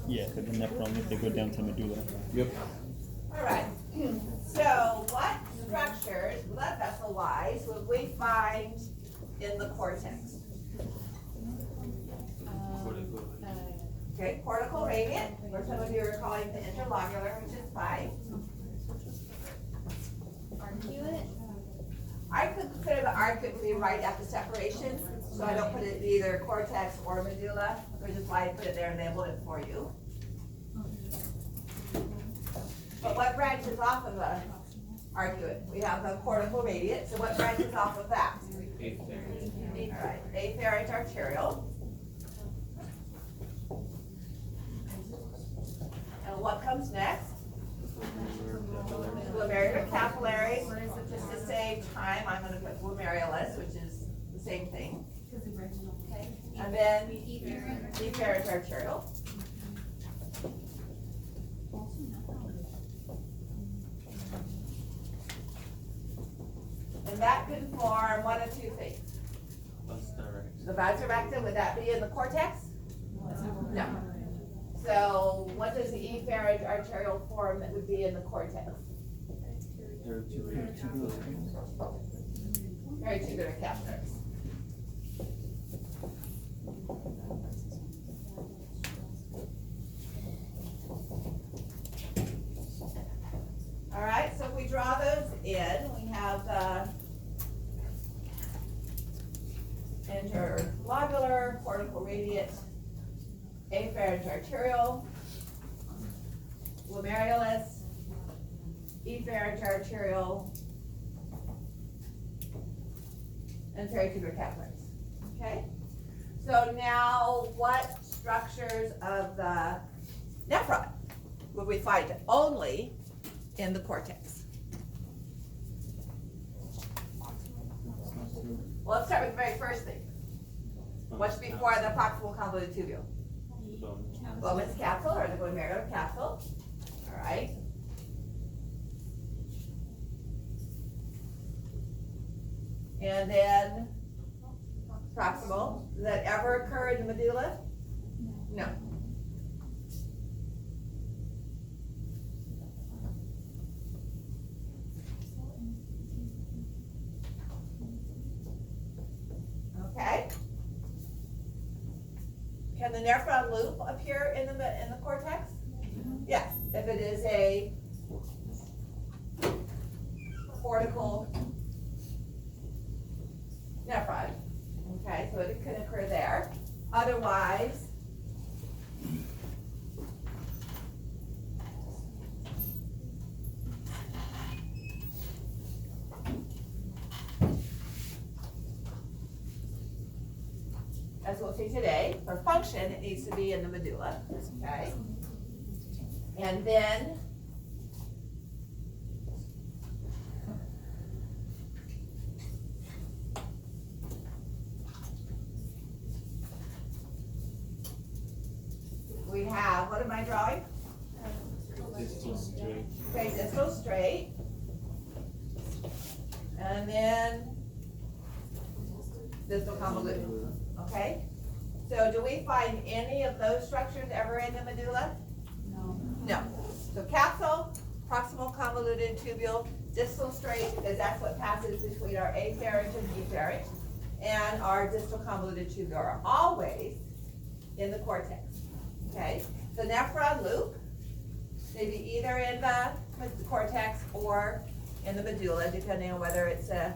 Yeah, because the nephron, if they go down to medulla. Yep. All right. So what structures, blood vessel wise, would we find in the cortex? Okay, cortical radiant, or some of you are calling the interlobular, which is 5. Arcuate? I could consider the arcuate would be right at the separation, so I don't put it in either cortex or medulla, which is why I put it there and labeled it for you. But what branches off of the arcuate? We have the cortical radiant, so what branches off of that? All right, afferent arterial. And what comes next? Glomerular capillary. Just to save time, I'm going to put glomerulus, which is the same thing. Okay. And then efferent arterial. And that could form one of two things. The vas recta, would that be in the cortex? No. So what does the efferent arterial form that would be in the cortex? Very tubular capillaries. All right, so if we draw those in, we have the interlobular, cortical radiant, afferent arterial, glomerulus, efferent arterial, and peritubular capillaries. Okay? So now, what structures of the nephron would we find only in the cortex? Well, let's start with the very first thing. What's before the proximal convoluted tubule? Glomus capsule or the glomerular capsule. All right. And then proximal. Does that ever occur in the medulla? No. Okay. Can the nephron loop appear in the cortex? Yes, if it is a cortical nephron. Okay, so it could occur there. Otherwise, as we'll see today, for function, it needs to be in the medulla. Okay, and then we have, what am I drawing? Distal straight. Okay, distal straight. And then distal convoluted. Okay? So do we find any of those structures ever in the medulla? No. No. So capsule, proximal convoluted tubule, distal straight, because that's what passes between our afferent and efferent, and our distal convoluted tubule are always in the cortex. Okay? The nephron loop, maybe either in the cortex or in the medulla, depending on whether it's a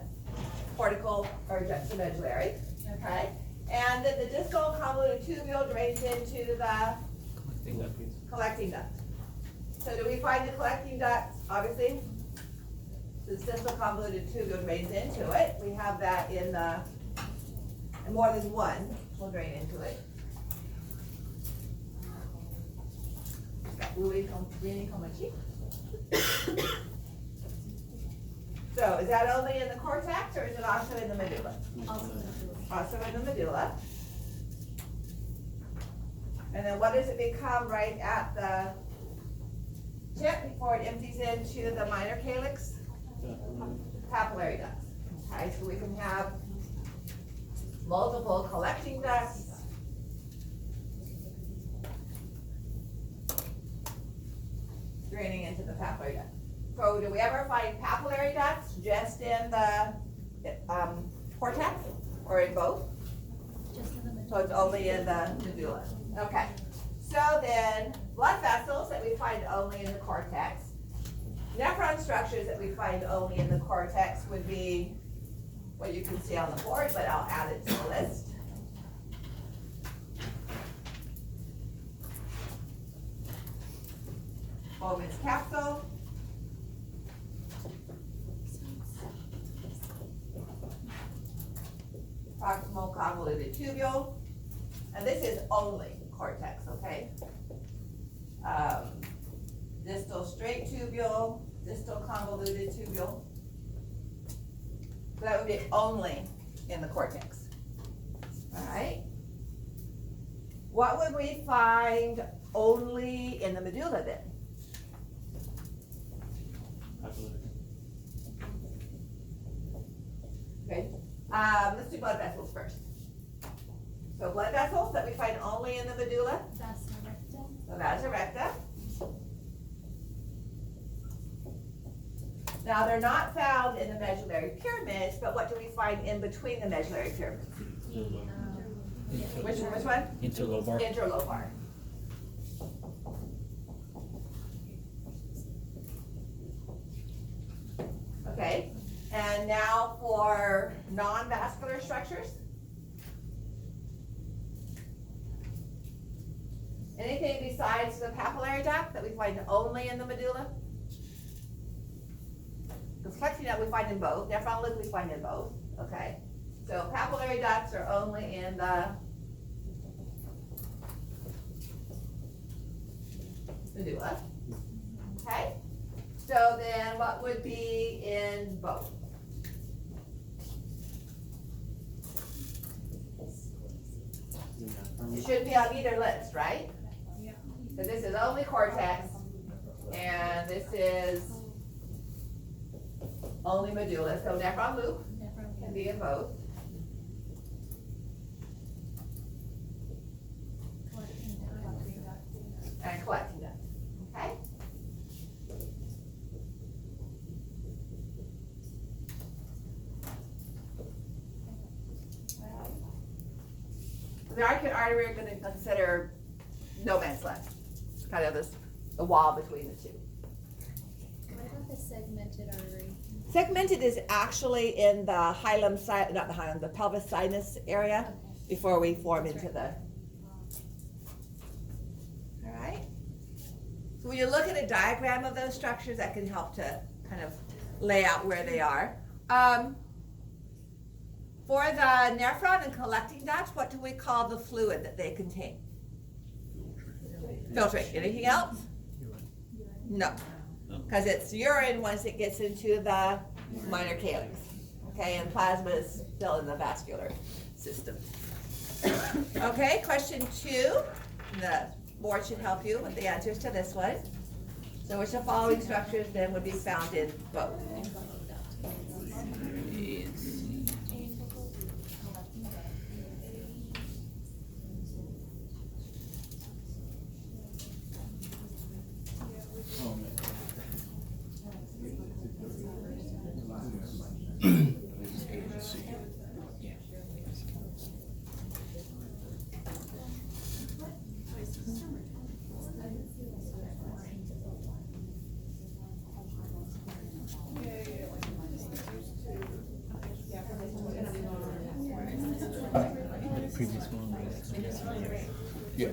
cortical or juxtamedullary. Okay? And then the distal convoluted tubule drains into the collecting duct. So do we find the collecting duct? Obviously, the distal convoluted tubule drains into it. We have that in the, and more than one will drain into it. Urine cheek. So is that only in the cortex or is it also in the medulla? Also in the medulla. And then what does it become right at the tip before it empties into the minor calyx? Papillary ducts. Okay, so we can have multiple collecting ducts. Draining into the papillary duct. So do we ever find papillary ducts just in the cortex or in both? Just in the middle. So it's only in the medulla. Okay. So then blood vessels that we find only in the cortex. Nephron structures that we find only in the cortex would be what you can see on the board, but I'll add it to the list. Bowman's capsule. Proximal convoluted tubule. And this is only cortex, okay? Distal straight tubule, distal convoluted tubule. So that would be only in the cortex. All right? What would we find only in the medulla then? Okay, let's do blood vessels first. So blood vessels that we find only in the medulla, Vasa recta. the vasa recta. Now, they're not found in the medullary pyramids, but what do we find in between the medullary pyramids? Which one? Interlobar. Interlobar. Okay, and now for non-vascular structures. Anything besides the papillary duct that we find only in the medulla? Because collecting duct we find in both, nephron loop we find in both, okay? So papillary ducts are only in the medulla, okay? So then what would be in both? It should be on either list, right? Yeah. So this is only cortex, and this is only medulla, so nephron loop can be in both. And collecting duct, okay? The arcuate artery we're gonna consider no man's land. It's kind of the wall between the two. What about the segmented artery? Segmented is actually in the hilum, not the hilum, the pelvis sinus area Okay. before we form into the. All right. So when you look at a diagram of those structures, that can help to kind of lay out where they are. For the nephron and collecting ducts, what do we call the fluid that they contain? Filtrate. Anything else? No, because it's urine once it gets into the minor calyx. Okay, and plasma is still in the vascular system. Okay, question 2. The board should help you with the answers to this one. So which of the following structures then would be found in both? Previous one was PCT. Yeah.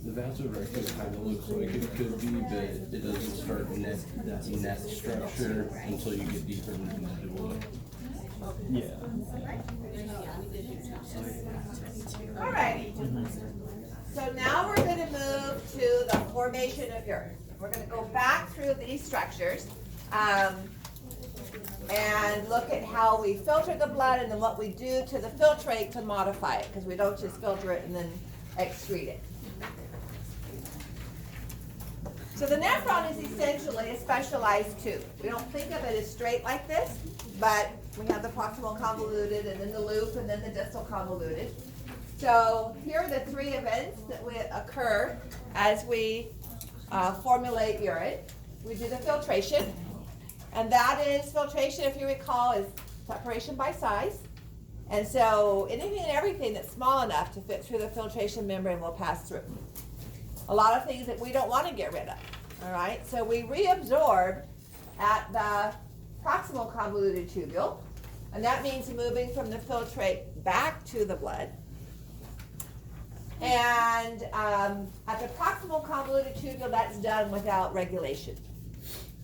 The vasorectal kind of looks like it could be, but it doesn't start that net structure until you get deeper into the medulla. Yeah. All right. So now we're gonna move to the formation of urine. We're gonna go back through these structures, and look at how we filter the blood and then what we do to the filtrate to modify it, because we don't just filter it and then excrete it. So the nephron is essentially a specialized tube. We don't think of it as straight like this, but we have the proximal convoluted and then the loop and then the distal convoluted. So here are the three events that occur as we formulate urine. We do the filtration, and that is filtration, if you recall, is separation by size. And so anything and everything that's small enough to fit through the filtration membrane will pass through. A lot of things that we don't want to get rid of, all right? So we reabsorb at the proximal convoluted tubule, and that means moving from the filtrate back to the blood. And at the proximal convoluted tubule, that's done without regulation.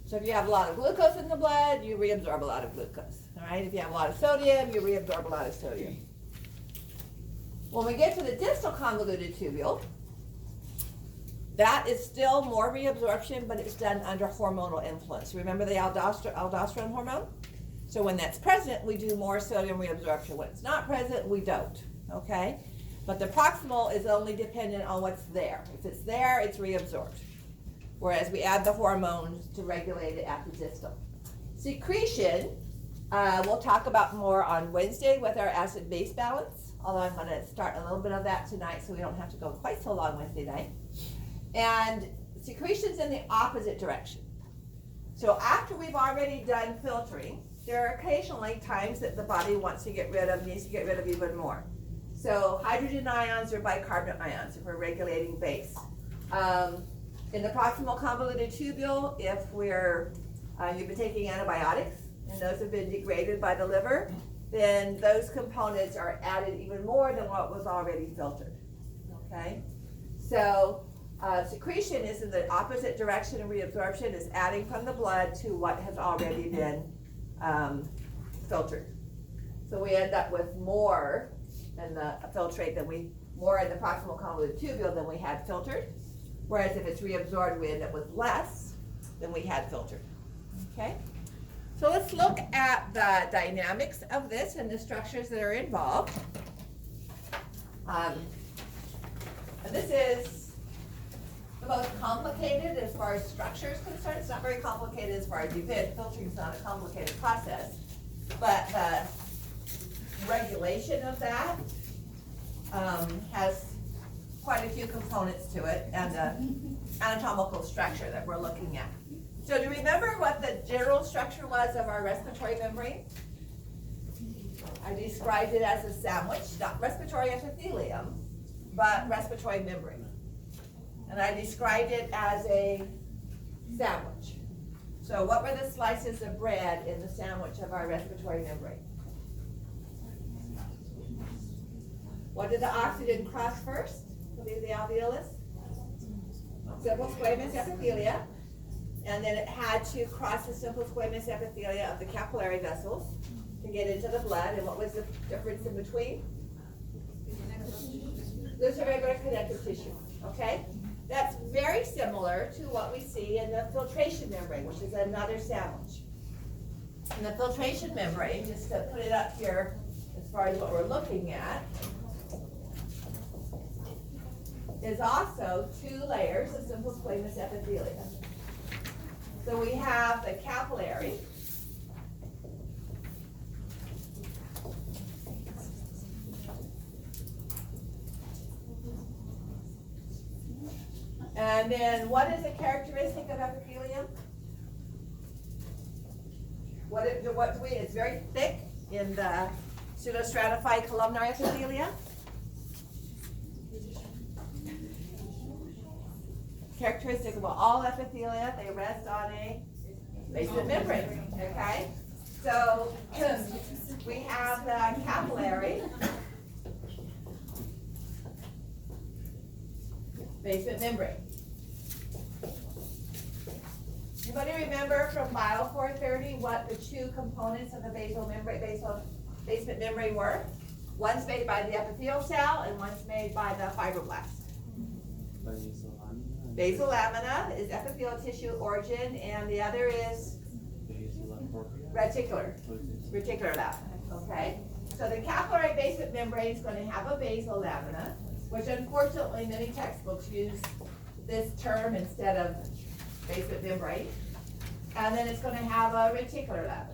So if you have a lot of glucose in the blood, you reabsorb a lot of glucose, all right? If you have a lot of sodium, you reabsorb a lot of sodium. When we get to the distal convoluted tubule, that is still more reabsorption, but it's done under hormonal influence. Remember the aldosterone hormone? So when that's present, we do more sodium reabsorption. When it's not present, we don't, okay? But the proximal is only dependent on what's there. If it's there, it's reabsorbed. Whereas we add the hormones to regulate it at the distal. Secretion, we'll talk about more on Wednesday with our acid-base balance, although I'm gonna start a little bit of that tonight so we don't have to go quite so long Wednesday night. And secretion's in the opposite direction. So after we've already done filtering, there are occasionally times that the body needs to get rid of even more. So hydrogen ions or bicarbonate ions if we're regulating base. In the proximal convoluted tubule, if you've been taking antibiotics and those have been degraded by the liver, then those components are added even more than what was already filtered, okay? So secretion is in the opposite direction, and reabsorption is adding from the blood to what has already been filtered. So we end up with more in the filtrate more in the proximal convoluted tubule than we had filtered. Whereas if it's reabsorbed, we end up with less than we had filtered, okay? So let's look at the dynamics of this and the structures that are involved. And this is the most complicated as far as structure is concerned. It's not very complicated as far as event. Filtering is not a complicated process, but the regulation of that has quite a few components to it, and the anatomical structure that we're looking at. So do you remember what the general structure was of our respiratory membrane? I described it as a sandwich, not respiratory epithelium, but respiratory membrane. And I described it as a sandwich. So what were the slices of bread in the sandwich of our respiratory membrane? What did the oxygen cross first to leave the alveolus? Simple squamous epithelia. And then it had to cross the simple squamous epithelia of the capillary vessels to get into the blood. And what was the difference in between? Those are regular connective tissue, okay? That's very similar to what we see in the filtration membrane, which is another sandwich. And the filtration membrane, just to put it up here as far as what we're looking at, is also two layers of simple squamous epithelia. So we have the capillary, and then what is a characteristic of epithelium? It's very thick in the pseudostratified columnar epithelia. Characteristic of all epithelia, they rest on a basement membrane, okay? So we have the capillary, basement membrane. Anybody remember from Bio 430 what the two components of the basement membrane were? One's made by the epithelial cell and one's made by the fibroblast. Basal lamina is epithelial tissue origin, and the other is reticular lamina, okay? So the capillary basement membrane is gonna have a basal lamina, which unfortunately many textbooks use this term instead of basement membrane. And then it's gonna have a reticular lamina.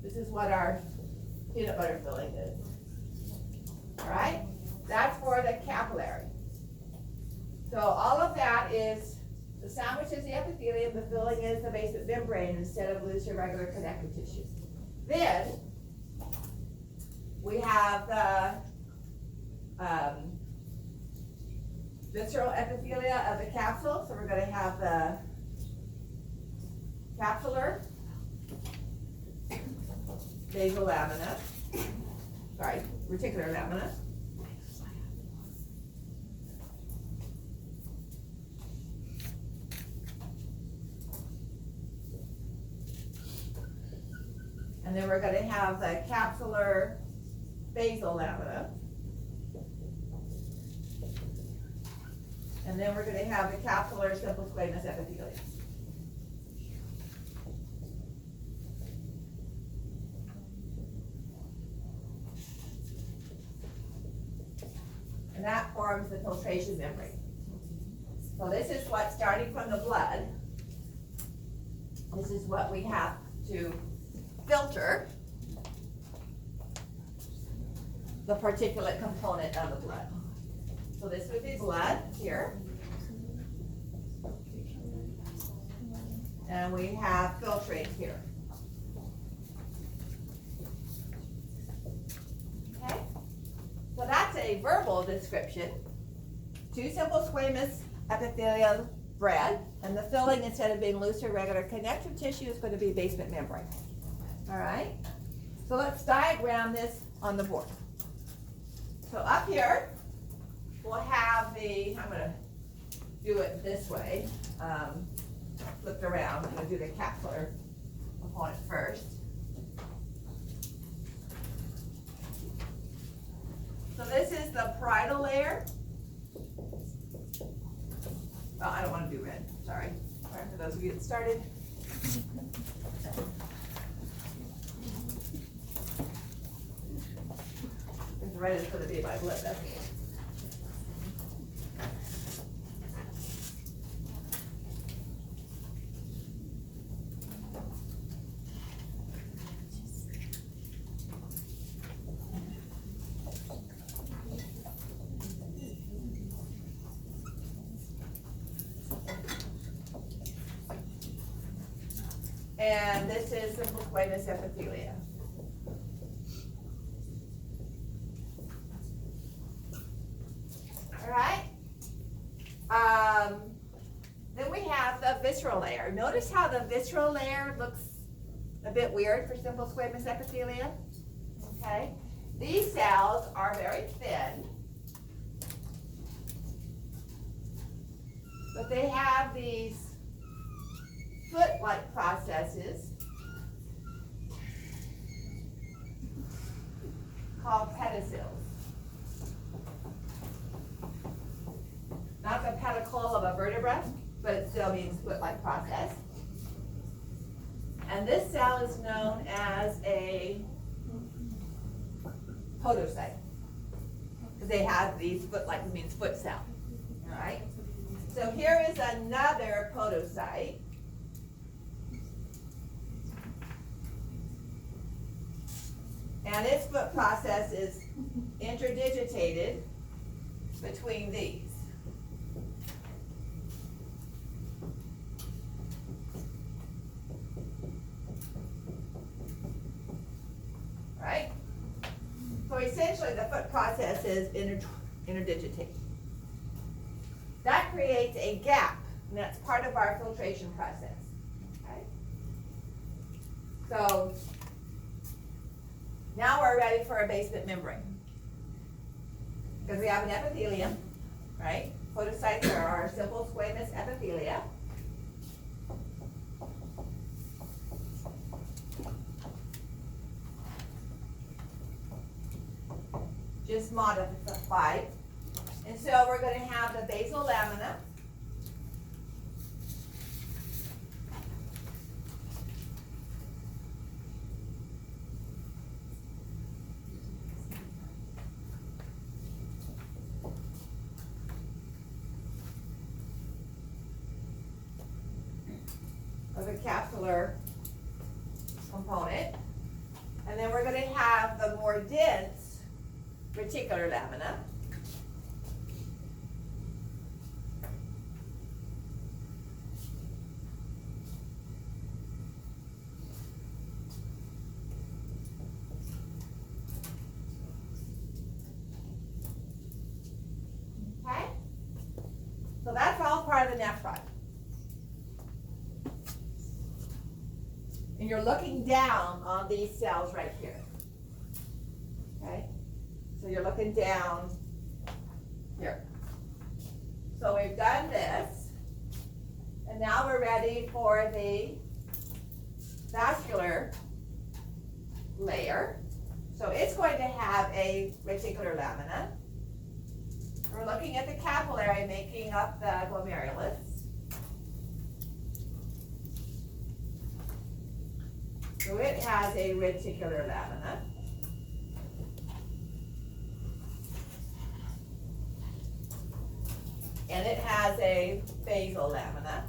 This is what our peanut butter filling is. All right, that's for the capillary. So all of that is, the sandwich is the epithelium, the filling is the basement membrane instead of loose irregular connective tissue. Then we have the visceral epithelia of the capsule. So we're gonna have the capsular basal lamina, sorry, reticular lamina. And then we're gonna have the capsular basal lamina. And then we're gonna have the capsular simple squamous epithelium. And that forms the filtration membrane. So this is what, starting from the blood, this is what we have to filter the particulate component of the blood. So this would be blood here. And we have filtrate here. Okay? So that's a verbal description. 2 simple squamous epithelial bread, and the filling, instead of being loose or regular connective tissue, is going to be basement membrane. All right? So let's diagram this on the board. So up here, we'll have the, I'm going to do it this way, flipped around. I'm going to do the capsular component first. So this is the parietal layer. Oh, I don't want to do red, sorry. Sorry for those of you that started. The red is going to be my blood vessel. And this is simple squamous epithelia. All right. Then we have the visceral layer. Notice how the visceral layer looks a bit weird for simple squamous epithelia. Okay. These cells are very thin, but they have these foot-like processes called pedicels. Not the pedicle of a vertebra, but it still means foot-like process. And this cell is known as a podocyte, because they have these foot-like, means foot cell. All right. So here is another podocyte. And its foot process is interdigitated between these. Right? So essentially the foot process is interdigitated. That creates a gap, and that's part of our filtration process. Okay? So now we're ready for a basement membrane. Because we have an epithelium, right? Podocytes are our simple squamous epithelia. Just modified. And so we're going to have the basal lamina. Of the capsular component. And then we're going to have the more dense reticular lamina. Okay? So that's all part of the nephron. And you're looking down on these cells right here. Okay? So you're looking down here. So we've done this. And now we're ready for the vascular layer. So it's going to have a reticular lamina. We're looking at the capillary making up the glomerulus. So it has a reticular lamina. And it has a basal lamina.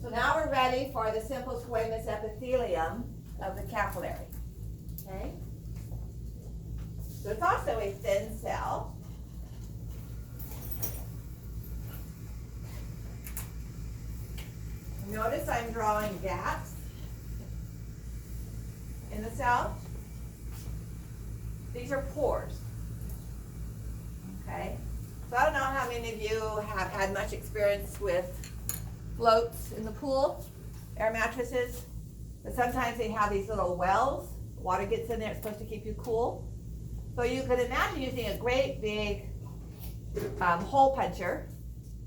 So now we're ready for the simple squamous epithelium of the capillary. Okay? So it's also a thin cell. Notice I'm drawing gaps in the cell. These are pores. Okay? So I don't know how many of you have had much experience with floats in the pool, air mattresses, but sometimes they have these little wells. Water gets in there, it's supposed to keep you cool. So you could imagine using a great big hole puncher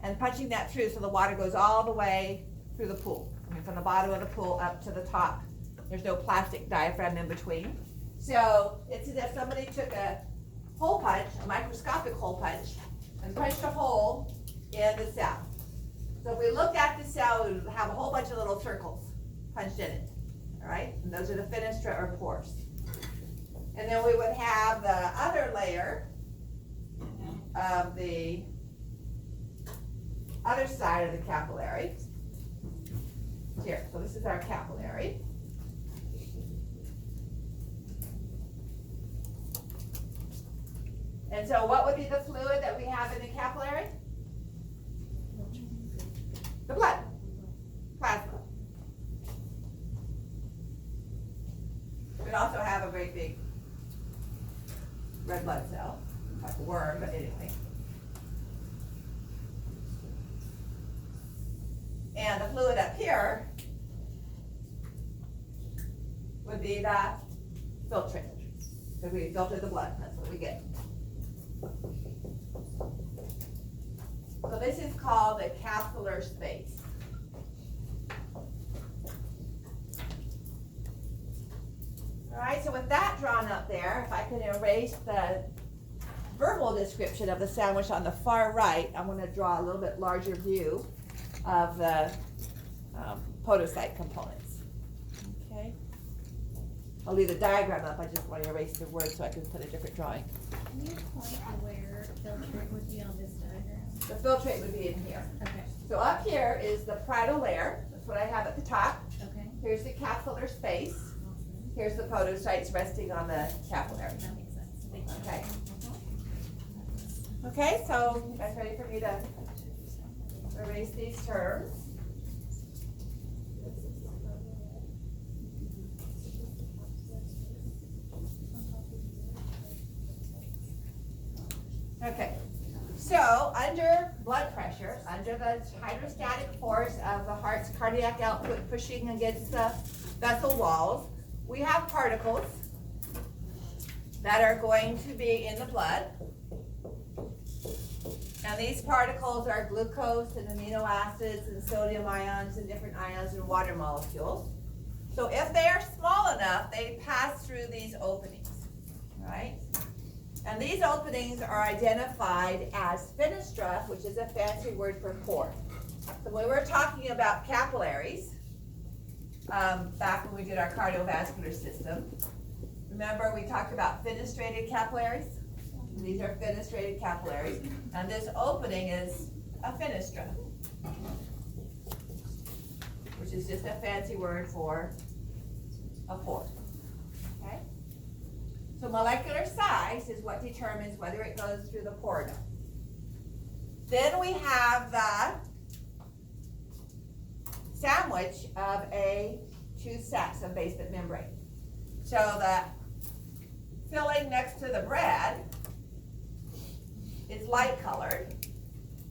and punching that through so the water goes all the way through the pool. I mean, from the bottom of the pool up to the top. There's no plastic diaphragm in between. So it's as if somebody took a hole punch, a microscopic hole punch, and punched a hole in the cell. So if we look at the cell, we would have a whole bunch of little circles punched in it. All right, and those are the fenestra or pores. And then we would have the other layer of the other side of the capillary. Here, so this is our capillary. And so what would be the fluid that we have in the capillary? The blood, plasma. We also have a great big red blood cell, like a worm, but anyway. And the fluid up here would be the filtrate. So we filter the blood, that's what we get. So this is called the capsular space. All right, so with that drawn up there, if I could erase the verbal description of the sandwich on the far right, I'm going to draw a little bit larger view of the podocyte components. Okay. I'll leave the diagram up. I just want to erase the word so I can put a different drawing. Can you point where filtrate would be on this diagram? The filtrate would be in here. Okay. So up here is the parietal layer. That's what I have at the top. Okay. Here's the capsular space. Awesome. Here's the podocytes resting on the capillary. That makes sense. Thank you. Okay. Okay, so you guys ready for me to erase these terms? Okay, so under blood pressure, under the hydrostatic force of the heart's cardiac output pushing against the vessel walls, we have particles that are going to be in the blood. And these particles are glucose and amino acids and sodium ions and different ions and water molecules. So if they are small enough, they pass through these openings, right? And these openings are identified as fenestra, which is a fancy word for pore. So when we were talking about capillaries, back when we did our cardiovascular system, remember we talked about fenestrated capillaries? These are fenestrated capillaries, and this opening is a fenestra, which is just a fancy word for a pore. Okay? So molecular size is what determines whether it goes through the pore or not. Then we have the sandwich of two sets of basement membrane. So the filling next to the bread is light colored.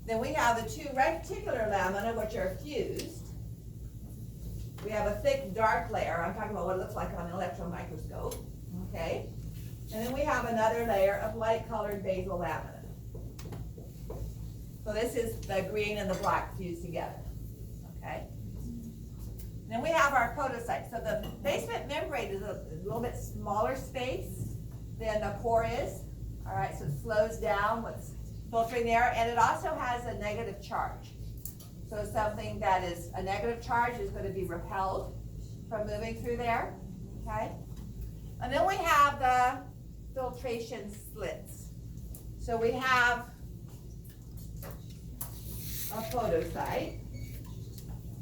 Then we have the two reticular lamina, which are fused. We have a thick dark layer. I'm talking about what it looks like on an electron microscope. Okay? And then we have another layer of light colored basal lamina. So this is the green and the black fused together. Okay? Then we have our podocytes. So the basement membrane is a little bit smaller space than the pore is. All right, so it slows down what's filtering there, and it also has a negative charge. So something that is a negative charge is going to be repelled from moving through there. Okay? And then we have the filtration slits. So we have a podocyte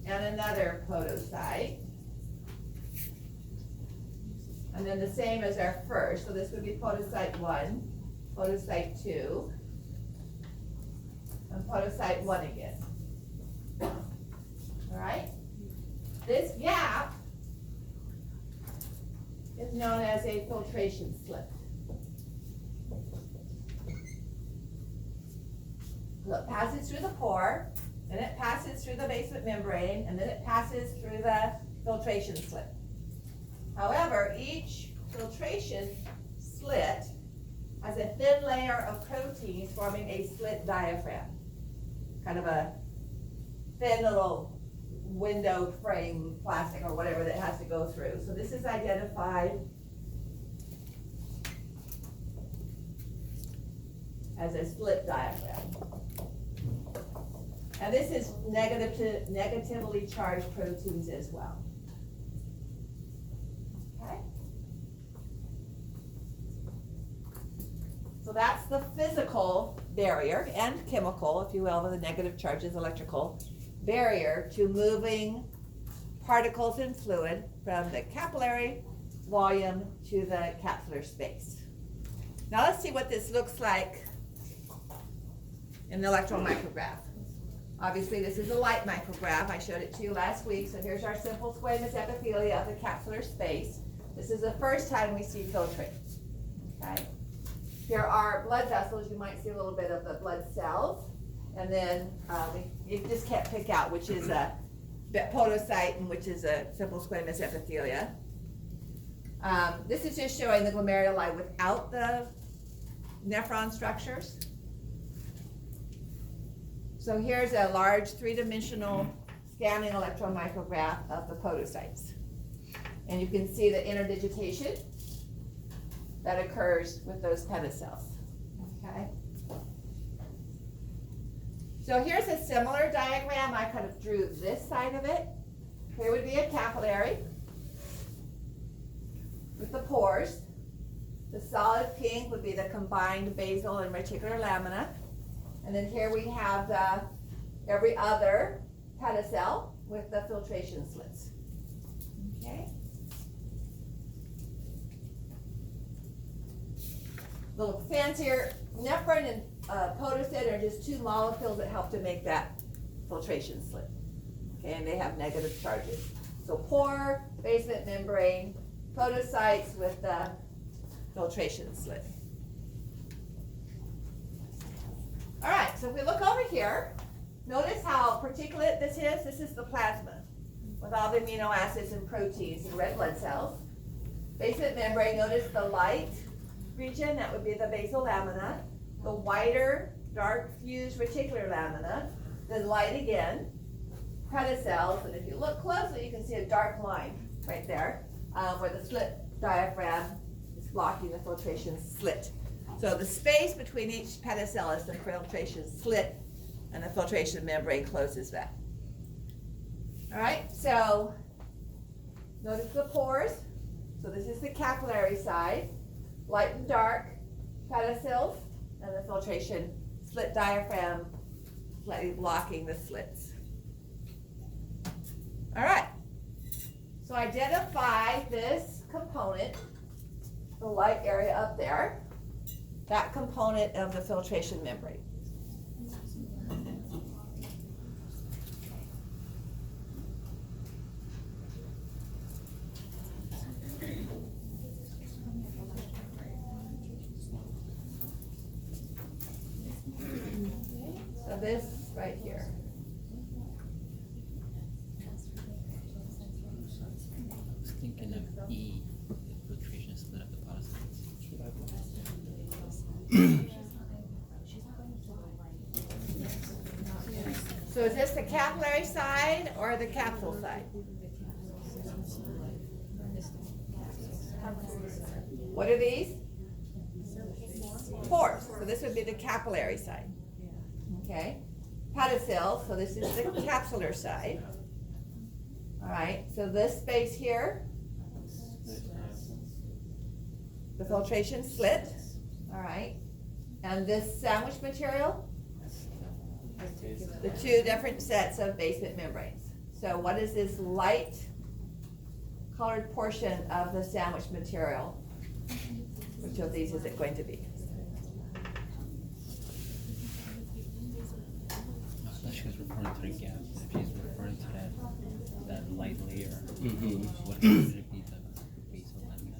and another podocyte. And then the same as our first. So this would be podocyte 1, podocyte 2, and podocyte 1 again. All right? This gap is known as a filtration slit. So it passes through the pore, then it passes through the basement membrane, and then it passes through the filtration slit. However, each filtration slit has a thin layer of proteins forming a slit diaphragm. Kind of a thin little window frame plastic or whatever that has to go through. So this is identified as a slit diaphragm. And this is negatively charged proteins as well. Okay? So that's the physical barrier and chemical, if you will, the negative charges, electrical barrier to moving particles and fluid from the capillary volume to the capsular space. Now let's see what this looks like in the electron micrograph. Obviously, this is a light micrograph. I showed it to you last week. So here's our simple squamous epithelia of the capsular space. This is the first time we see filtrate. Okay. Here are blood vessels. You might see a little bit of the blood cells. And then you just can't pick out which is a podocyte and which is a simple squamous epithelia. This is just showing the glomeruli without the nephron structures. So here's a large three-dimensional scanning electron micrograph of the podocytes. And you can see the interdigitation that occurs with those pedocells. Okay. So here's a similar diagram. I kind of drew this side of it. Here would be a capillary with the pores. The solid pink would be the combined basal and reticular lamina. And then here we have the every other pedicel with the filtration slits. Okay. Little fancier, nephron and podocyte are just two molecules that help to make that filtration slit. Okay, and they have negative charges. So pore, basement membrane, podocytes with the filtration slit. All right, so if we look over here, notice how particulate this is. This is the plasma with all the amino acids and proteins and red blood cells. Basement membrane, notice the light region, that would be the basal lamina. The whiter dark fused reticular lamina, then light again, pedicels, and if you look closely, you can see a dark line right there, where the slit diaphragm is blocking the filtration slit. So the space between each pedicel is the filtration slit, and the filtration membrane closes that. All right, so notice the pores. So this is the capillary side, light and dark, pedicels, and the filtration slit diaphragm slightly blocking the slits. All right, so identify this component, the light area up there, that component of the filtration membrane. So this right here. I was thinking of E, the filtration split of the podocytes. So is this the capillary side or the capsule side? What are these? Pores. So this would be the capillary side. Okay. Pedicel, so this is the capsular side. All right, so this space here, the filtration slit. All right. And this sandwich material, the two different sets of basement membranes. So what is this light colored portion of the sandwich material? Which of these is it going to be? I thought she was referring to the gap. If she's referring to that light layer, what would it be, the basal lamina?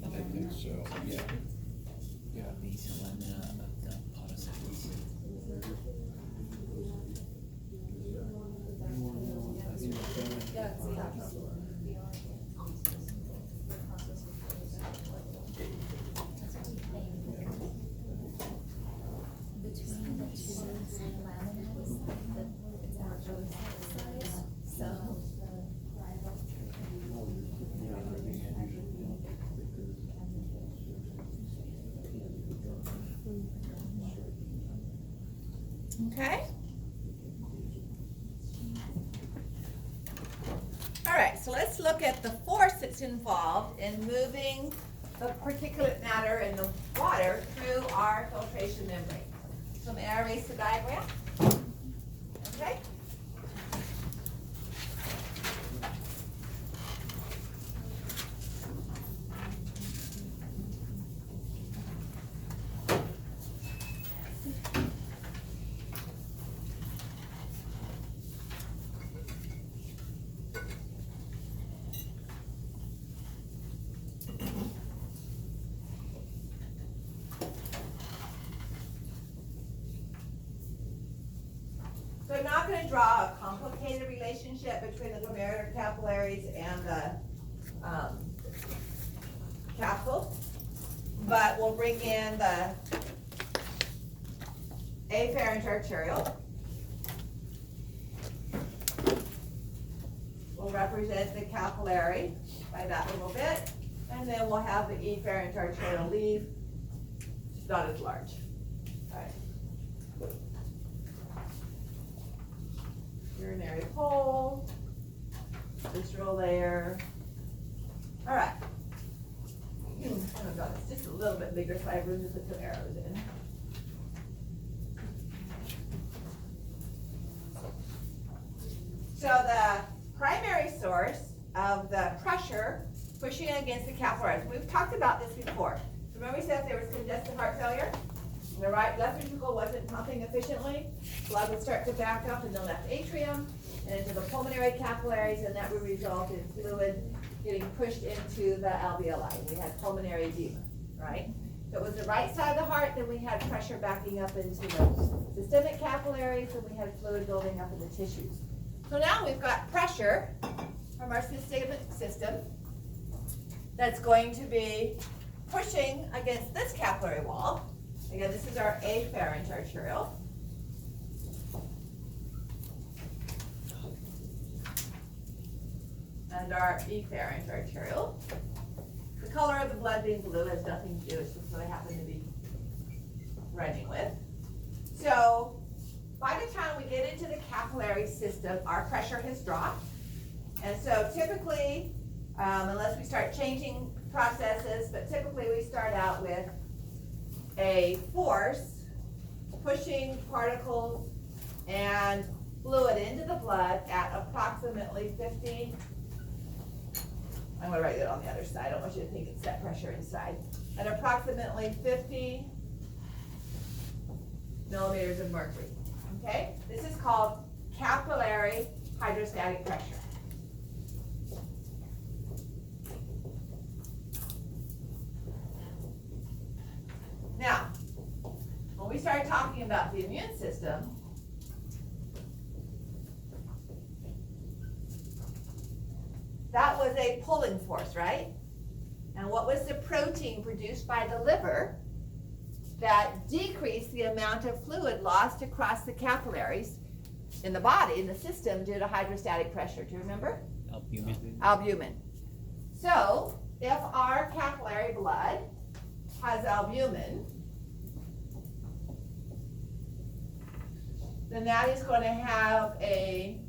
I think so, yeah. Yeah. Basal lamina of the podocytes. Between the two laminas, it's on both sides, so. Okay. All right, so let's look at the force that's involved in moving the particulate matter in the water through our filtration membrane. So may I erase the diagram? Okay. So I'm not going to draw a complicated relationship between the glomerular capillaries and the capsule, but we'll bring in the afferent arteriole. We'll represent the capillary by that little bit, and then we'll have the efferent arteriole leave, just not as large. All right. Urinary hole, visceral layer. All right. Oh God, it's just a little bit bigger so I have room to put some arrows in. So the primary source of the pressure pushing against the capillaries, we've talked about this before. Remember we said if there was congestive heart failure, the right left ventricle wasn't pumping efficiently, blood would start to back up in the left atrium and into the pulmonary capillaries, and that would result in fluid getting pushed into the alveoli. We had pulmonary edema, right? If it was the right side of the heart, then we had pressure backing up into the systemic capillaries, and we had fluid building up in the tissues. So now we've got pressure from our systemic system that's going to be pushing against this capillary wall. Again, this is our afferent arteriole. And our efferent arteriole. The color of the blood being blue has nothing to do, it's just what I happen to be running with. So, by the time we get into the capillary system, our pressure has dropped. And so typically, unless we start changing processes, but typically we start out with a force pushing particles and fluid into the blood at approximately 50. I'm going to write it on the other side. I don't want you to think it's that pressure inside. At approximately 50 millimeters of mercury. Okay? This is called capillary hydrostatic pressure. Now, when we start talking about the immune system, that was a pulling force, right? And what was the protein produced by the liver that decreased the amount of fluid lost across the capillaries in the body, in the system, due to hydrostatic pressure? Do you remember? Albumin. Albumin. So, if our capillary blood has albumin, then that is going to have a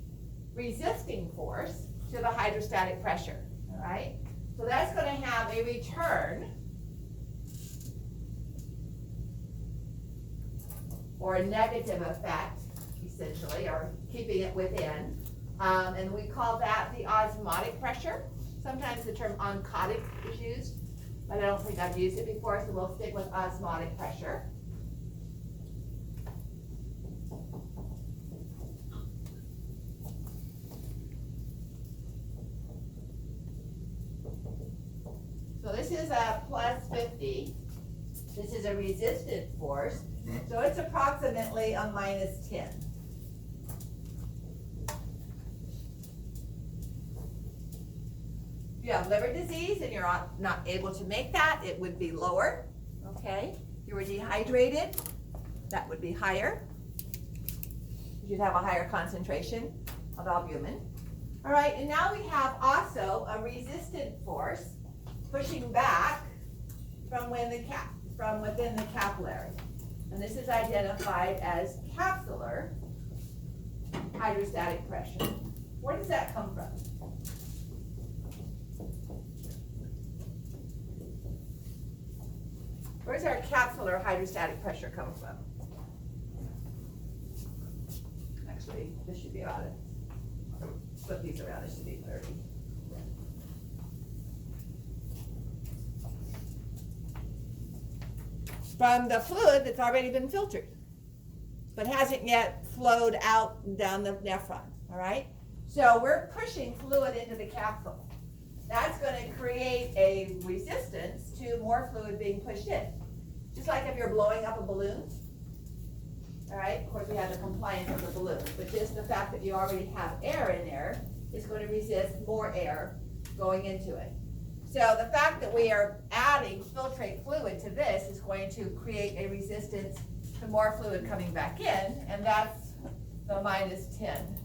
resisting force to the hydrostatic pressure, all right? So that's going to have a return or a negative effect, essentially, or keeping it within. And we call that the osmotic pressure. Sometimes the term oncotic is used, but I don't think I've used it before, so we'll stick with osmotic pressure. So this is a plus 50. This is a resistant force. So it's approximately a minus 10. If you have liver disease and you're not able to make that, it would be lower, okay? If you were dehydrated, that would be higher. You'd have a higher concentration of albumin. All right, and now we have also a resistant force pushing back from within the capillary. And this is identified as capsular hydrostatic pressure. Where does that come from? Where's our capsular hydrostatic pressure come from? Actually, this should be about it. Flip these around, this should be 30. From the fluid that's already been filtered, but hasn't yet flowed out and down the nephron, all right? So we're pushing fluid into the capsule. That's going to create a resistance to more fluid being pushed in. Just like if you're blowing up a balloon, all right? Of course, we have the compliance of the balloon, but just the fact that you already have air in there is going to resist more air going into it. So the fact that we are adding filtrate fluid to this is going to create a resistance to more fluid coming back in, and that's the minus 10